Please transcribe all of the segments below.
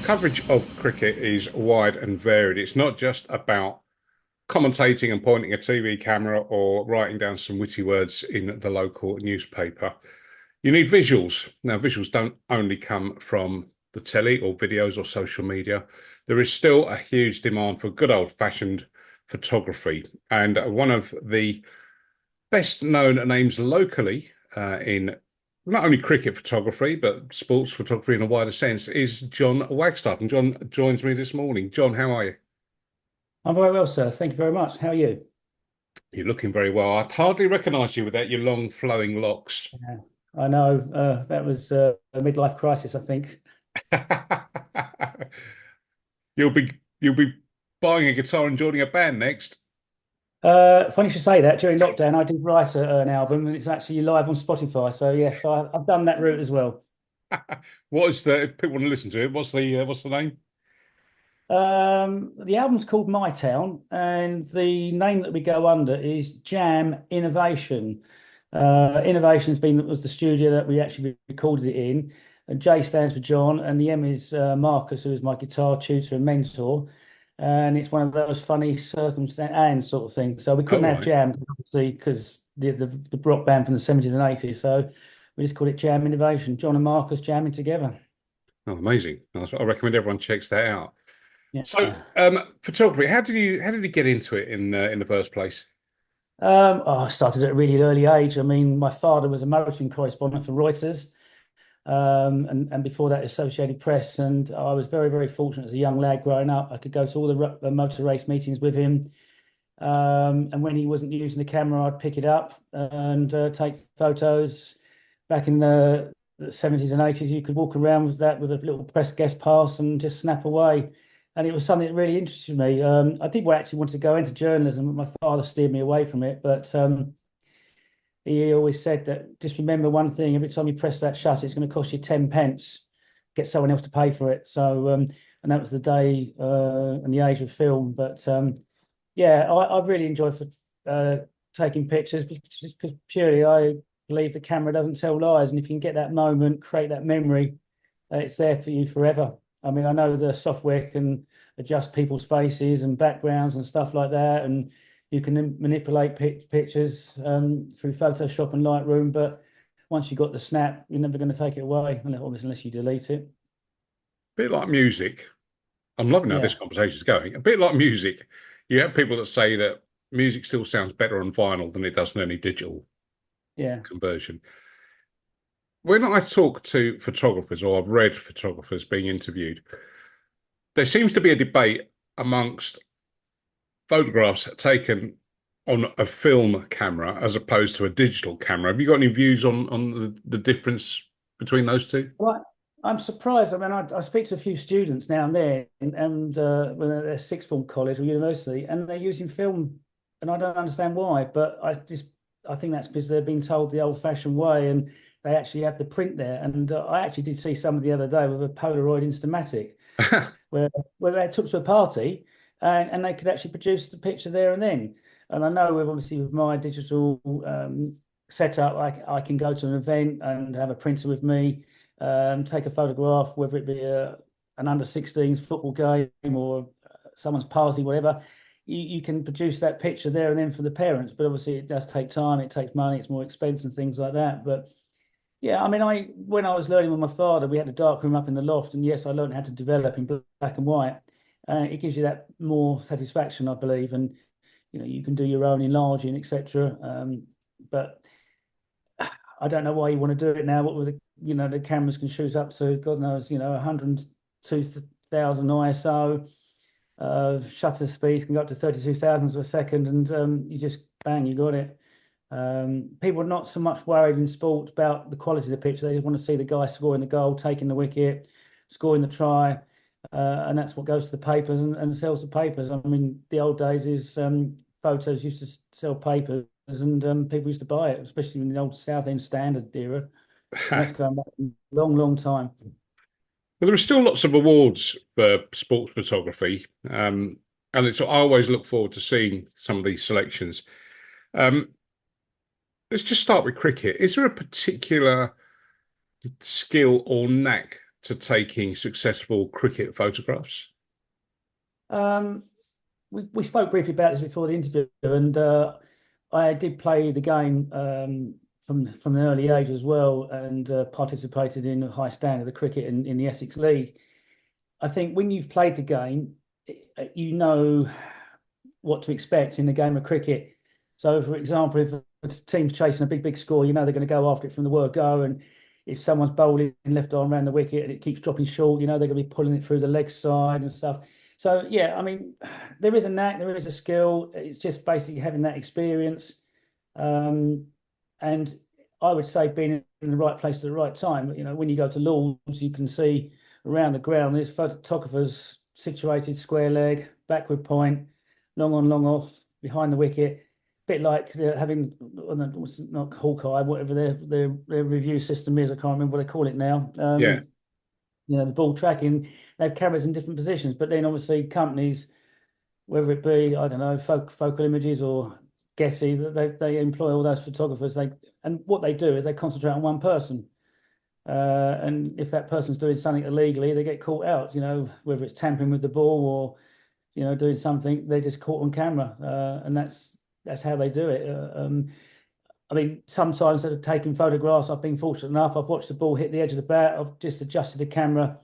Coverage of cricket is wide and varied. It's not just about commentating and pointing a TV camera or writing down some witty words in the local newspaper. You need visuals. Now, visuals don't only come from the telly or videos or social media. There is still a huge demand for good old-fashioned photography. And one of the best known names locally in not only cricket photography, but sports photography in a wider sense is John Wagstaff. And John joins me this morning. John, how are you? I'm very well, sir. Thank you very much. How are you? You're looking very well. I'd hardly recognise you without your long flowing locks. Yeah. I know that was a midlife crisis, I think. You'll be buying a guitar and joining a band next. Funny you should say that. During lockdown, I did write an album, and it's actually live on Spotify. So yes, I've done that route as well. What is the, if people want to listen to it, what's the name? The album's called My Town, and the name that we go under is Jam Innovation. Innovation's been was the studio that we actually recorded it in. And J stands for John, and the M is Marcus, who is my guitar tutor and mentor. And it's one of those funny circumstance and sort of thing. So we Oh, couldn't have right. Jam, obviously, because the rock band from the 70s and 80s. So we just called it Jam Innovation. John and Marcus jamming together. Oh, amazing. I recommend everyone checks that out. So, Yeah. photography, how did you get into it in the first place? I started at a really early age. I mean, my father was a motoring correspondent for Reuters, and before that, Associated Press. And I was very, very fortunate as a young lad growing up. I could go to all the motor race meetings with him. And when he wasn't using the camera, I'd pick it up and take photos. Back in the 70s and 80s, you could walk around with that with a little press guest pass and just snap away. And it was something that really interested me. I did actually want to go into journalism, but my father steered me away from it. But he always said that just remember one thing: every time you press that shutter, it's going to cost you 10 pence. Get someone else to pay for it. So, and that was the day and the age of film. But yeah, I really enjoy taking pictures because purely I believe the camera doesn't tell lies, and if you can get that moment, create that memory, it's there for you forever. I mean, I know the software can adjust people's faces and backgrounds and stuff like that, and you can manipulate pictures through Photoshop and Lightroom, but once you've got the snap, you're never going to take it away, obviously, unless you delete it. Bit like music. I'm loving how this Yeah, conversation is going. A bit like music. You have people that say that music still sounds better on vinyl than it does in any digital yeah. conversion. When I talk to photographers or I've read photographers being interviewed, there seems to be a debate amongst photographs taken on a film camera as opposed to a digital camera. Have you got any views on the difference between those two? Well, I'm surprised. I mean, I speak to a few students now and then, and when they're at sixth form college or university, and they're using film, and I don't understand why. But I think that's because they're being told the old-fashioned way, and they actually have the print there. And I actually did see some the other day with a Polaroid Instamatic, where they took to a party, and they could actually produce the picture there and then. And I know obviously with my digital setup, I can go to an event and have a printer with me, take a photograph, whether it be an under 16s football game or someone's party, whatever. You can produce that picture there and then for the parents, but obviously it does take time, it takes money, it's more expensive and things like that. But yeah, I mean, I when I was learning with my father, we had a dark room up in the loft, and yes, I learned how to develop in black and white. It gives you that more satisfaction, I believe, and you can do your own enlarging, etc. But I don't know why you want to do it now. What with the cameras can shoot up to God knows 102,000 ISO. Shutter speeds can go up to 32 thousandths of a second, and you just bang, you got it. People are not so much worried in sport about the quality of the pitch. They just want to see the guy scoring the goal, taking the wicket, scoring the try, and that's what goes to the papers and sells the papers. I mean, the old days is photos used to sell papers, and people used to buy it, especially in the old Southend Standard era. And that's going back a long, long time. Well, there are still lots of awards for sports photography, and I always look forward to seeing some of these selections. Um, let's just start with cricket. Is there a particular skill or knack to taking successful cricket photographs? Um, we spoke briefly about this before the interview, and I did play the game from an early age as well, and participated in a high standard of cricket in the Essex League. I think when you've played the game, you know what to expect in the game of cricket. So, for example, if a team's chasing a big score, you know they're going to go after it from the word go. And if someone's bowling left arm around the wicket and it keeps dropping short, you know they're going to be pulling it through the leg side and stuff. So, yeah, I mean, there is a knack, there is a skill. It's just basically having that experience. And I would say being in the right place at the right time. You know, when you go to Lords, you can see around the ground, there's photographers situated square leg, backward point, long on, long off, behind the wicket. Bit like having, not Hawkeye, whatever their review system is. I can't remember what they call it now. Yeah. You know, the ball tracking, they have cameras in different positions, but then obviously companies, whether it be, I don't know, Focal Images or Getty, they employ all those photographers. And what they do is they concentrate on one person. And if that person's doing something illegally, they get caught out, you know, whether it's tampering with the ball or, you know, doing something, they're just caught on camera. And that's how they do it. I mean, sometimes they're taking photographs. I've been fortunate enough. I've watched the ball hit the edge of the bat. I've just adjusted the camera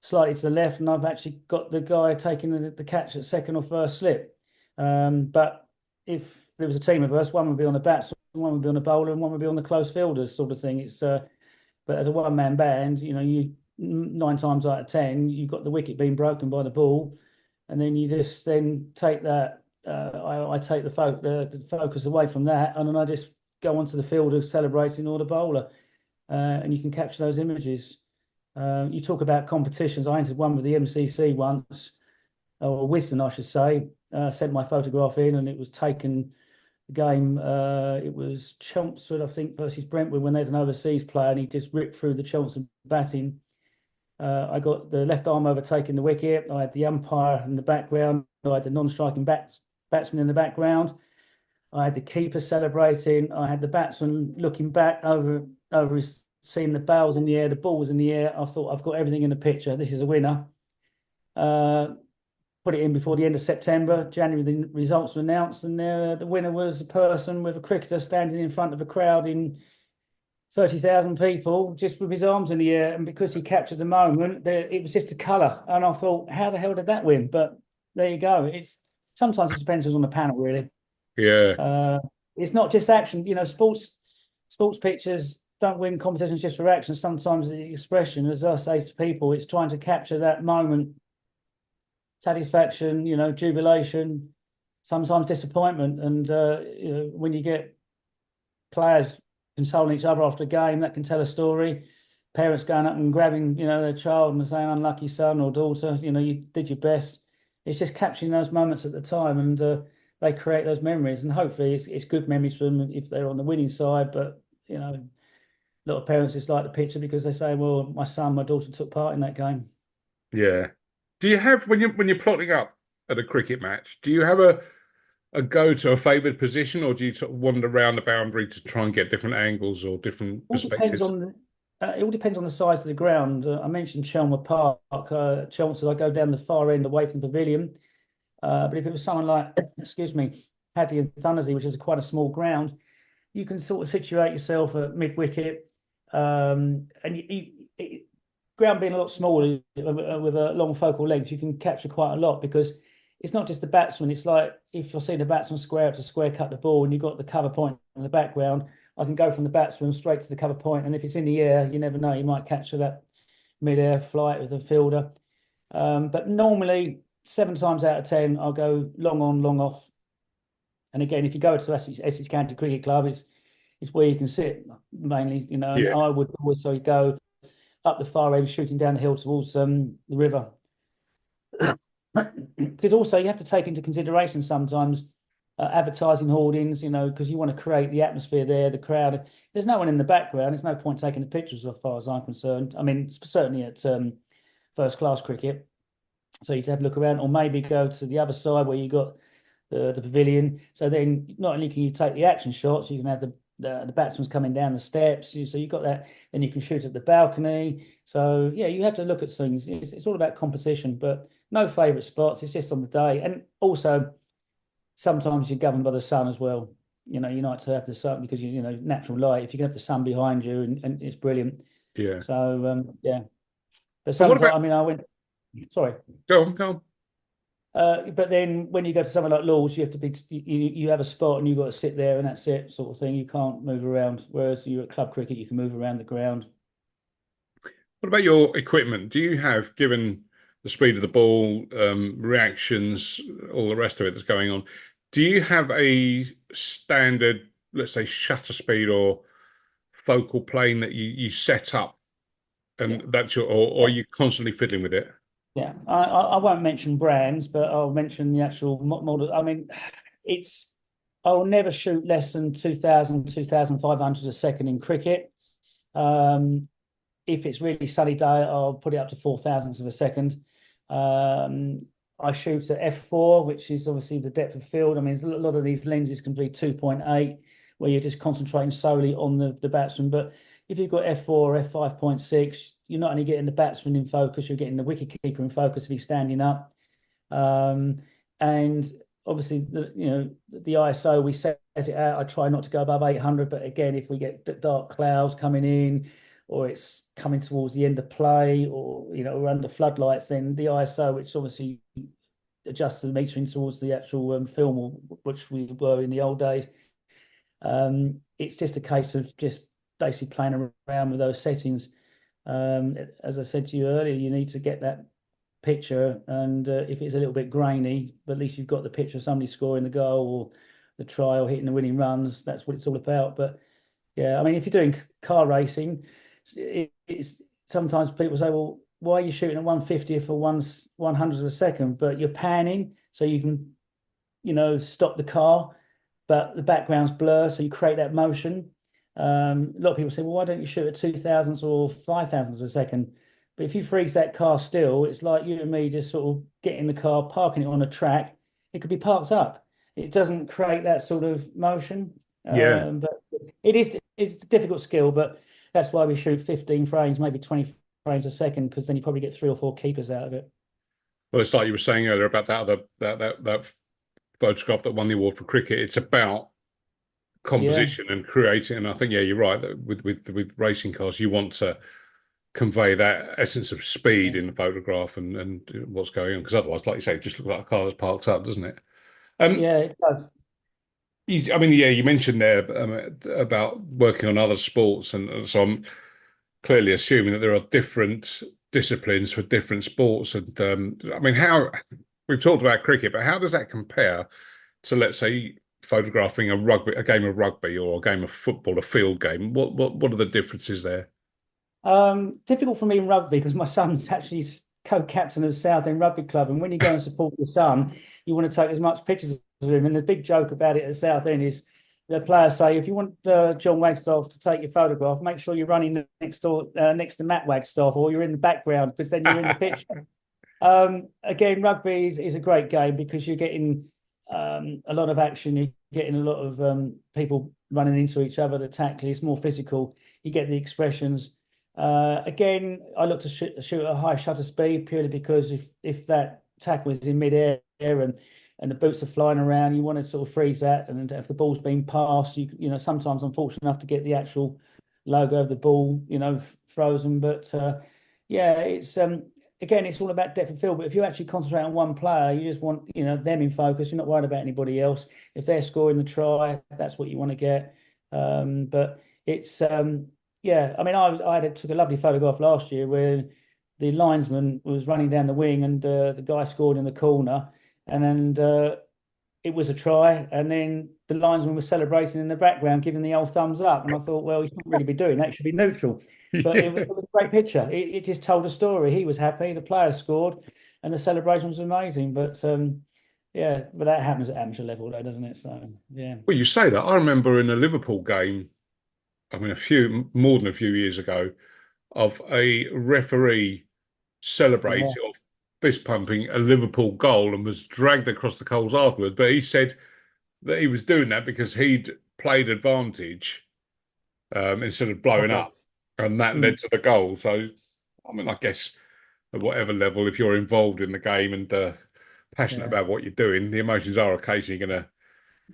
slightly to the left, and I've actually got the guy taking the catch at second or first slip. But if there was a team of us, one would be on the batsman, one would be on the bowler, and one would be on the close fielders, sort of thing. But as a one-man band, you know, you 9 times out of 10, you've got the wicket being broken by the ball, and then you just then take that. I take the focus away from that, and then I just go onto the fielder celebrating or the bowler, and you can capture those images. You talk about competitions. I entered one with the MCC once, or Wisden, I should say. Sent my photograph in, and it was taken. The game, it was Chelmsford, I think, versus Brentwood when they had an overseas player, and he just ripped through the Chelmsford batting. I got the left arm overtaking the wicket. I had the umpire in the background. I had the non-striking batsman in the background. I had the keeper celebrating. I had the batsman looking back over his, seeing the bails in the air, the ball was in the air. I thought, I've got everything in the picture. This is a winner. Put it in before the end of September. January, the results were announced, and the winner was a person with a cricketer standing in front of a crowd in 30,000 people, just with his arms in the air. And because he captured the moment, it was just a colour. And I thought, how the hell did that win? But there you go. Sometimes it depends who's on the panel, really. Yeah. It's not just action. You know, sports pictures don't win competitions just for action. Sometimes the expression, as I say to people, it's trying to capture that moment. Satisfaction, you know, jubilation, sometimes disappointment. And, you know, when you get players consoling each other after a game, that can tell a story. Parents going up and grabbing, you know, their child and saying, unlucky son or daughter, you know, you did your best. It's just capturing those moments at the time, and they create those memories. And hopefully it's good memories for them if they're on the winning side. But, you know, a lot of parents just like the picture because they say, well, my son, my daughter took part in that game. Yeah. Do you have, when you're plotting up at a cricket match, do you have a go to a favoured position, or do you sort of wander around the boundary to try and get different angles or different perspectives? It all depends on the size of the ground. I mentioned Chelmsford Park. Chelmsford, I go down the far end away from the pavilion. But if it was someone like, excuse me, Hadley and Thundersea, which is quite a small ground, you can sort of situate yourself at mid wicket, and ground being a lot smaller with a long focal length, you can capture quite a lot, because it's not just the batsman. It's like if I see the batsman square up to square cut the ball and you've got the cover point in the background, I can go from the batsman straight to the cover point, and if it's in the air, you never know, you might capture that mid-air flight with the fielder. But normally 7 times out of 10, I'll go long on, long off. And again, if you go to Essex County Cricket Club, it's where you can sit mainly, you know. And Yeah. I would also go up the far end, shooting down the hill towards the river. Because also you have to take into consideration sometimes advertising hoardings, you know, because you want to create the atmosphere there, the crowd. If there's no one in the background, there's no point taking the pictures as far as I'm concerned. I mean, certainly at first class cricket. So you'd have a look around, or maybe go to the other side where you got the pavilion. So then not only can you take the action shots, you can have the batsman's coming down the steps. So you've got that, then you can shoot at the balcony. So yeah, you have to look at things. It's all about competition, but no favourite spots. It's just on the day, and also sometimes you're governed by the sun as well. You like to have the sun because natural light. If you can have the sun behind you, and it's brilliant. Yeah. So yeah, but And what sometimes about, I mean I went. Sorry. go on, go on. But then when you go to somewhere like Lords, you have to be you have a spot and you've got to sit there and that's it, sort of thing. You can't move around. Whereas you're at club cricket, you can move around the ground. What about your equipment? Do you have, given the speed of the ball, reactions, all the rest of it that's going on, do you have a standard, let's say, shutter speed or focal plane that you set up, Yeah, and that's or are yeah, you constantly fiddling with it? yeah. I won't mention brands, but I'll mention the actual model. I mean, it's I'll never shoot less than 2,000, 2,500 a second in cricket. Um, if it's really sunny day, I'll put it up to 4,000ths of a second. Um, I shoot at f4, which is obviously the depth of field. I mean, a lot of these lenses can be 2.8, where you're just concentrating solely on the batsman. But if you've got f4 or f5.6, you're not only getting the batsman in focus, you're getting the wicketkeeper in focus if he's standing up. And obviously, the ISO, we set it out. I try not to go above 800, but again, if we get dark clouds coming in, or it's coming towards the end of play, or we're under floodlights, then the ISO, which obviously adjusts the metering towards the actual film, which we were in the old days. It's just a case of just basically playing around with those settings. As I said to you earlier, you need to get that picture, and if it's a little bit grainy, but at least you've got the picture of somebody scoring the goal or the try or hitting the winning runs. That's what it's all about. But yeah, I mean, if you're doing car racing, it's sometimes people say, well, why are you shooting at 150th or 100th of a second? But you're panning, so you can, stop the car, but the background's blur, so you create that motion. A lot of people say, well, why don't you shoot at 2,000ths or 5,000ths of a second? But if you freeze that car still, it's like you and me just sort of getting the car, parking it on a track. It could be parked up. It doesn't create that sort of motion. Yeah. But it's a difficult skill, but that's why we shoot 15 frames, maybe 20 frames a second, because then you probably get 3 or 4 keepers out of it. Well, it's like you were saying earlier about that other that photograph that won the award for cricket. It's about Yeah, composition and creating. And I think, yeah, you're right. That with racing cars, you want to convey that essence of speed yeah, in the photograph and what's going on. Because otherwise, like you say, it just looks like a car that's parked up, doesn't it? yeah, it does. I mean, yeah, you mentioned there about working on other sports, and so I'm clearly assuming that there are different disciplines for different sports. And I mean, how we've talked about cricket, but how does that compare to, let's say, photographing a game of rugby or a game of football, a field game? What are the differences there? Difficult for me in rugby because my son's actually co-captain of Southend Rugby Club, and when you go and support your son, you want to take as much pictures of him. And the big joke about it at Southend is the players say, if you want John Wagstaff to take your photograph, make sure you're running next door, next to Matt Wagstaff, or you're in the background because then you're in the picture. Again, rugby is a great game because you're getting a lot of action. You're getting a lot of people running into each other to tackle. It's more physical. You get the expressions. Again, I look to shoot at a high shutter speed purely because if that tackle is in mid-air and the boots are flying around, you want to sort of freeze that. And if the ball's being passed, sometimes I'm fortunate enough to get the actual logo of the ball, frozen. But yeah, it's again, it's all about depth of field. But if you actually concentrate on one player, you just want them in focus. You're not worried about anybody else. If they're scoring the try, that's what you want to get. But it's yeah. I mean, took a lovely photograph last year where the linesman was running down the wing and the guy scored in the corner, and then it was a try, and then the linesman was celebrating in the background, giving the old thumbs up. And I thought, well, he shouldn't really be doing that. It should be neutral. But it was a great picture. It just told a story. He was happy, the player scored, and the celebration was amazing. But yeah, but that happens at amateur level, though, doesn't it? So yeah, Well, you say that. I remember in a Liverpool game, I mean, more than a few years ago, of a referee yeah, celebrating or fist pumping a Liverpool goal and was dragged across the coals afterwards. But he said that he was doing that because he'd played advantage instead of blowing Okay. up, and that led Mm, to the goal. So, I mean, I guess at whatever level, if you're involved in the game and passionate yeah, about what you're doing, the emotions are occasionally going to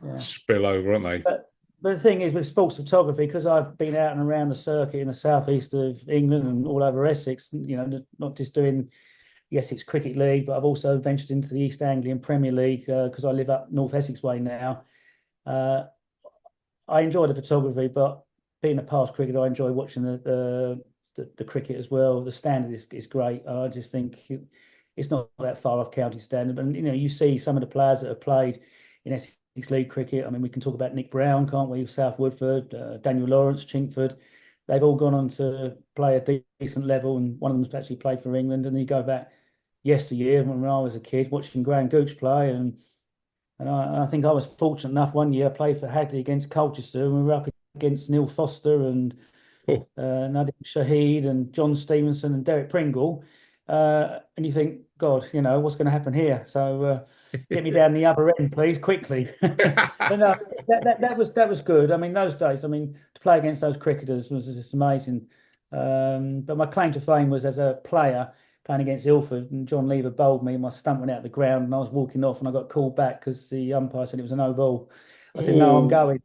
yeah. spill over, aren't they? But the thing is, with sports photography, because I've been out and around the circuit in the southeast of England and all over Essex, not just doing the Essex Cricket League, but I've also ventured into the East Anglian Premier League because I live up North Essex way now. Uh, I enjoy the photography, but being a past cricketer, I enjoy watching the cricket as well. The standard is great. I just think it's not that far off county standard. But you see some of the players that have played in Essex League cricket. I mean, we can talk about Nick Brown, can't we? South Woodford, Daniel Lawrence, Chinkford. They've all gone on to play a decent level, and one of them's actually played for England. And you go back yesteryear when I was a kid watching Graham Gooch play, and I think I was fortunate enough one year I played for Hagley against Colchester, and we were up against Neil Foster and Oh. Nadim Shahid and John Stevenson and Derek Pringle. And you think, God, what's going to happen here? So get me down the other end, please, quickly. But no, that was good. I mean, those days, I mean, to play against those cricketers was just amazing. But my claim to fame was as a player playing against Ilford, and John Lever bowled me, and my stump went out the ground, and I was walking off, and I got called back because the umpire said it was a no ball. I said, no, I'm Oh. going.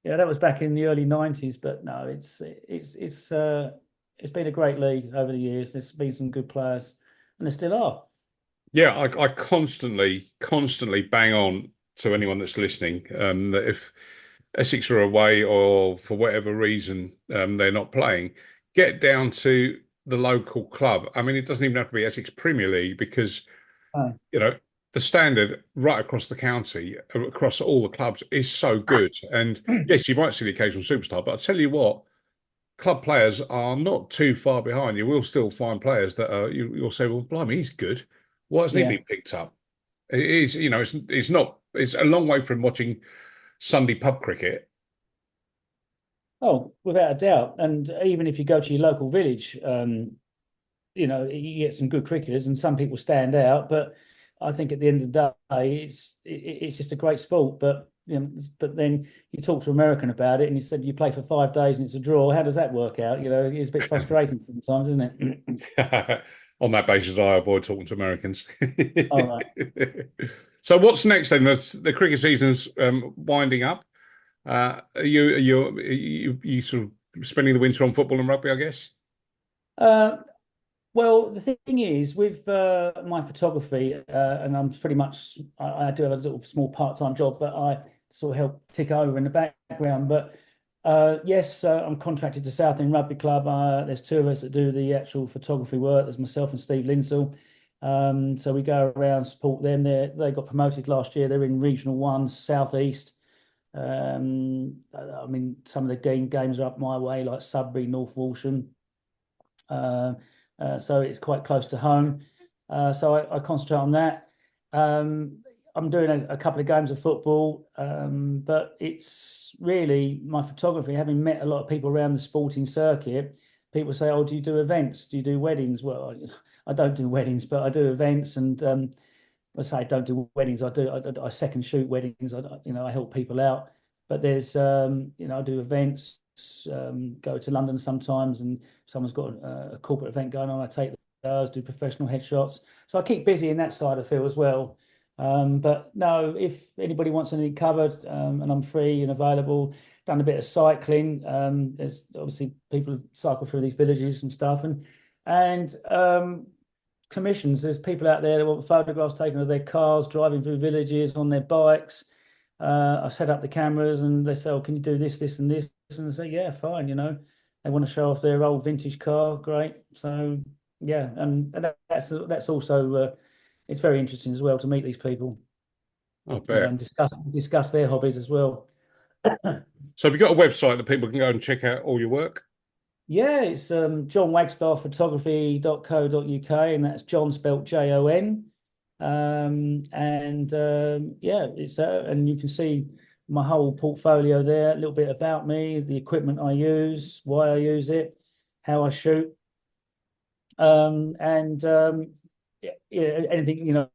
Well, that was back in the early 90s, but no, it's been a great league over the years. There's been some good players, and there still are. Yeah, I constantly bang on to anyone that's listening that if Essex are away or for whatever reason they're not playing, get down to the local club. I mean, it doesn't even have to be Essex Premier League because, Oh, you know, the standard right across the county, across all the clubs, is so good. And yes, you might see the occasional superstar, but I'll tell you what, club players are not too far behind. You will still find players that are you'll say, well, blimey, he's good. Why hasn't he yeah. been picked up? It is, it's not. It's a long way from watching Sunday pub cricket. Oh, without a doubt. And even if you go to your local village, you get some good cricketers, and some people stand out. But I think at the end of the day, it's just a great sport. But then you talk to an American about it, and you said you play for 5 days and it's a draw. How does that work out? It's a bit frustrating sometimes, isn't it? On that basis, I avoid talking to Americans. All right. So, what's next then? The cricket season's winding up. Are you sort of spending the winter on football and rugby, I guess? Uh, Well, the thing is, with my photography, and I'm pretty much, I do have a little small part-time job, but I sort of help tick over in the background. But yes, I'm contracted to Southend Rugby Club. There's two of us that do the actual photography work. There's myself and Steve Linsell. So we go around, support them. They got promoted last year. They're in Regional One, Southeast. I mean, some of the games are up my way, like Sudbury, North Walsham. Uh, so it's quite close to home. So I concentrate on that. I'm doing a couple of games of football, but it's really my photography. Having met a lot of people around the sporting circuit, people say, "Oh, do you do events? Do you do weddings?" Well, I don't do weddings, but I do events, and I say I don't do weddings. I second shoot weddings. I help people out. But there's I do events. Go to London sometimes, and someone's got a corporate event going on. I take those, do professional headshots. So I keep busy in that side of field as well. But no, if anybody wants anything covered, and I'm free and available, done a bit of cycling. There's obviously people cycle through these villages and stuff, and commissions. There's people out there that want photographs taken of their cars driving through villages on their bikes. I set up the cameras, and they say, "Oh, can you do this, this, and this?" And I say, "Yeah, fine." They want to show off their old vintage car, great. So yeah, and that's also it's very interesting as well to meet these people, I bet. and discuss their hobbies as well. So, have you got a website that people can go and check out all your work? Yeah, it's jonwagstaffphotography.co.uk, and that's John spelt Jon. And yeah, and you can see my whole portfolio there, a little bit about me, the equipment I use, why I use it, how I shoot, and yeah, anything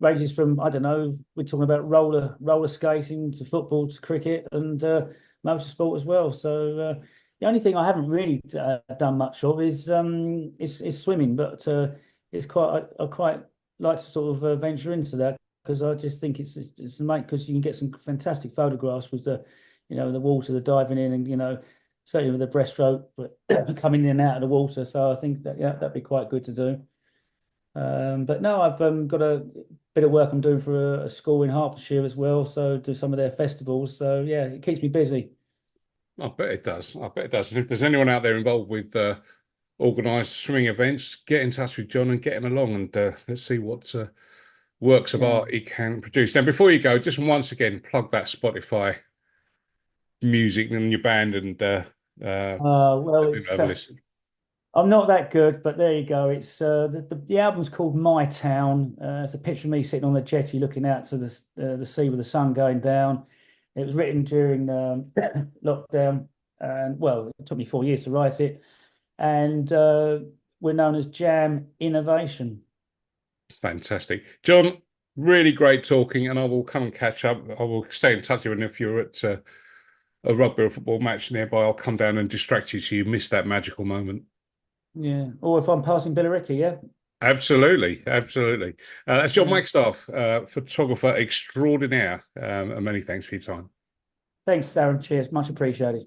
ranges from, I don't know, we're talking about roller skating to football to cricket and motorsport as well. So the only thing I haven't really done much of is swimming, but it's quite I quite like to sort of venture into that because I just think it's mate because you can get some fantastic photographs with the the water, the diving in, and certainly with the breaststroke, but coming in and out of the water. So I think that yeah, that'd be quite good to do. But no, I've got a bit of work I'm doing for a school in Hertfordshire as well, so do some of their festivals. So yeah, it keeps me busy. I bet it does. I bet it does. And if there's anyone out there involved with organised swimming events, get in touch with John and get him along, and let's see what works of Yeah. art he can produce. Now, before you go, just once again, plug that Spotify music and your band, and Well, let me it's have a listen. I'm not that good, but there you go. It's the album's called My Town. It's a picture of me sitting on the jetty looking out to the sea with the sun going down. It was written during lockdown, and well, it took me 4 years to write it. And we're known as Jam Innovation. Fantastic, John. Really great talking, and I will come and catch up. I will stay in touch with you, and if you're at a rugby or football match nearby, I'll come down and distract you so you miss that magical moment. Yeah. Or if I'm passing Billericay, yeah. Absolutely, absolutely. That's John Yeah. Wagstaff, photographer extraordinaire, and many thanks for your time. Thanks, Darren. Cheers. Much appreciated.